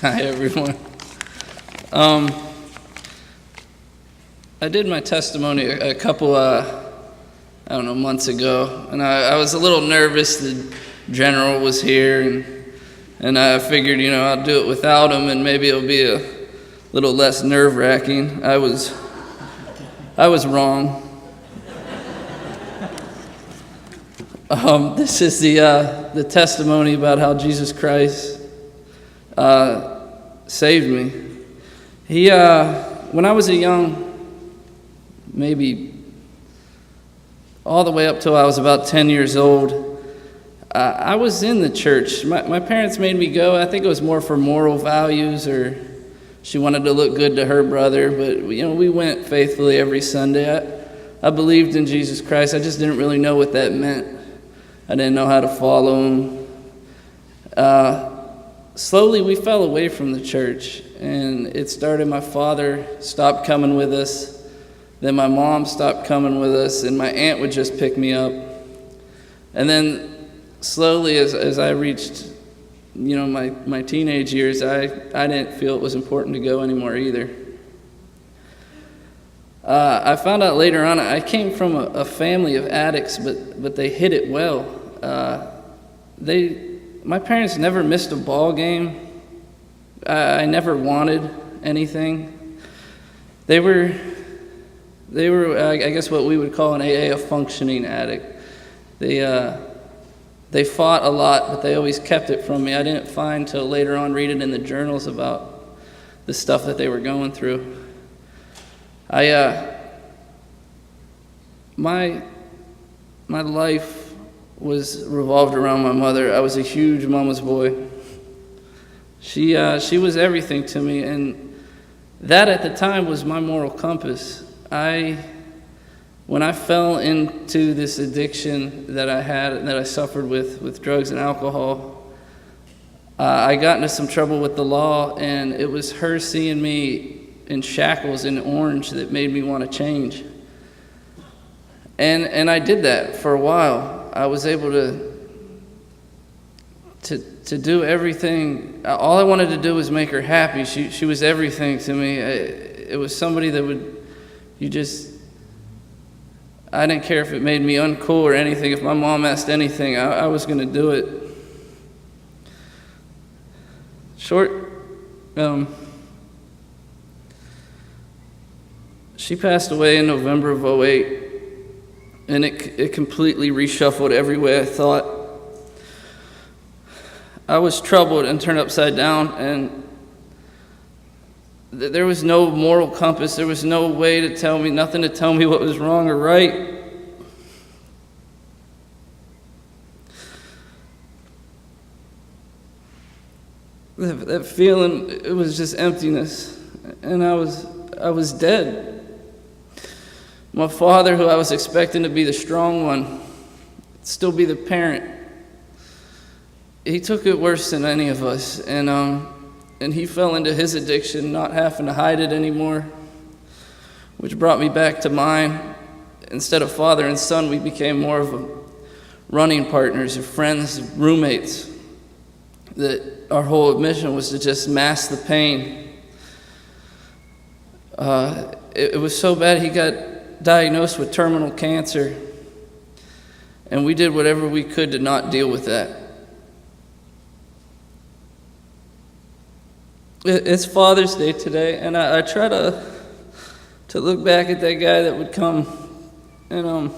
Hi, everyone. I did my testimony a couple, months ago, and I was a little nervous. The general was here, and I figured, I'll do it without him, and maybe it'll be a little less nerve-wracking. I was wrong. This is the testimony about how Jesus Christ saved me. When I was a young, maybe all the way up till I was about 10 years old, I was in the church. My parents made me go. I think it was more for moral values, or she wanted to look good to her brother, but we went faithfully every Sunday. I believed in Jesus Christ. I just didn't really know what that meant. I didn't know how to follow him. Slowly, we fell away from the church, and it started. My father stopped coming with us. Then my mom stopped coming with us, and my aunt would just pick me up. And then slowly, as I reached, my teenage years, I didn't feel it was important to go anymore either. I found out later on, I came from a family of addicts, but they hid it well. My parents never missed a ball game. I never wanted anything. They were, I guess, what we would call in AA a functioning addict. They fought a lot, but they always kept it from me. I didn't find till later on, read it in the journals about the stuff that they were going through. My life was revolved around my mother. I was a huge mama's boy. She was everything to me, and that at the time was my moral compass. When I fell into this addiction that I suffered with drugs and alcohol, I got into some trouble with the law, and it was her seeing me in shackles in orange that made me want to change. And I did that for a while. I was able to do everything. All I wanted to do was make her happy. She was everything to me. It was somebody that I didn't care if it made me uncool or anything. If my mom asked anything, I was going to do it. She passed away in November of 2008. And it completely reshuffled every way I thought. I was troubled and turned upside down, and there was no moral compass. There was no way to tell me, nothing to tell me what was wrong or right. That feeling, it was just emptiness, and I was dead. My father, who I was expecting to be the strong one, still be the parent, he took it worse than any of us, and he fell into his addiction, not having to hide it anymore, which brought me back to mine. Instead of father and son, we became more of a running partners, or friends, roommates, that our whole mission was to just mask the pain. It was so bad, he got diagnosed with terminal cancer, and we did whatever we could to not deal with that. It's Father's Day today, and I try to look back at that guy that would come and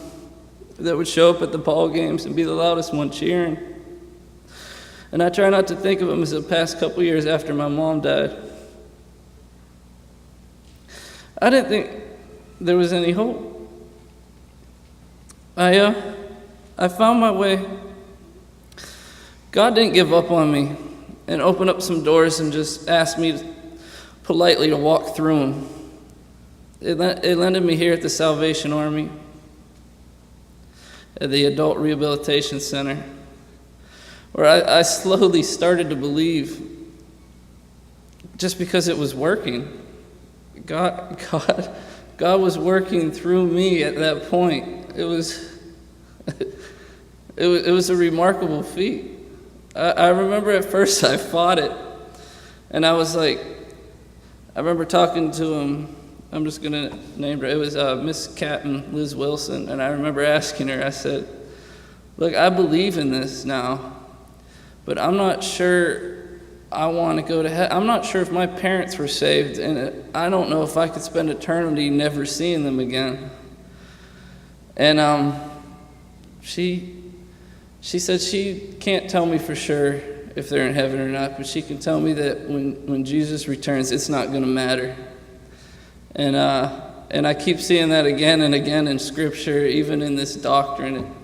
that would show up at the ball games and be the loudest one cheering. And I try not to think of him as the past couple years after my mom died. I didn't think there was any hope. I found my way. God didn't give up on me and open up some doors and just ask me politely to walk through them. It landed me here at the Salvation Army, at the Adult Rehabilitation Center, where I slowly started to believe, just because it was working. God was working through me at that point. It was a remarkable feat. I remember at first I fought it, And I was like, I remember talking to him, I'm just going to name her, it was Miss Captain Liz Wilson, and I remember asking her, I said, look, I believe in this now, but I'm not sure I want to go to heaven. I'm not sure if my parents were saved, and I don't know if I could spend eternity never seeing them again. And she said she can't tell me for sure if they're in heaven or not, but she can tell me that when Jesus returns, it's not going to matter. And I keep seeing that again and again in Scripture, even in this doctrine,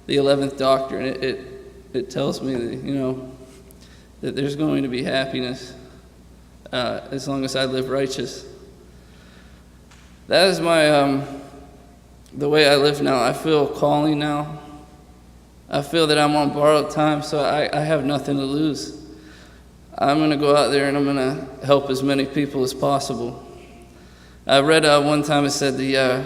the 11th doctrine. It tells me that, that there's going to be happiness as long as I live righteous. That is the way I live now. I feel a calling now. I feel that I'm on borrowed time, so I have nothing to lose. I'm going to go out there and I'm going to help as many people as possible. I read one time, it said the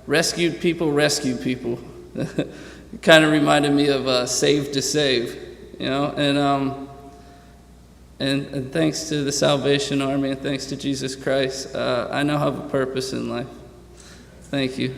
rescued people rescue people. It kind of reminded me of Save to Save, and thanks to the Salvation Army and thanks to Jesus Christ, I now have a purpose in life. Thank you.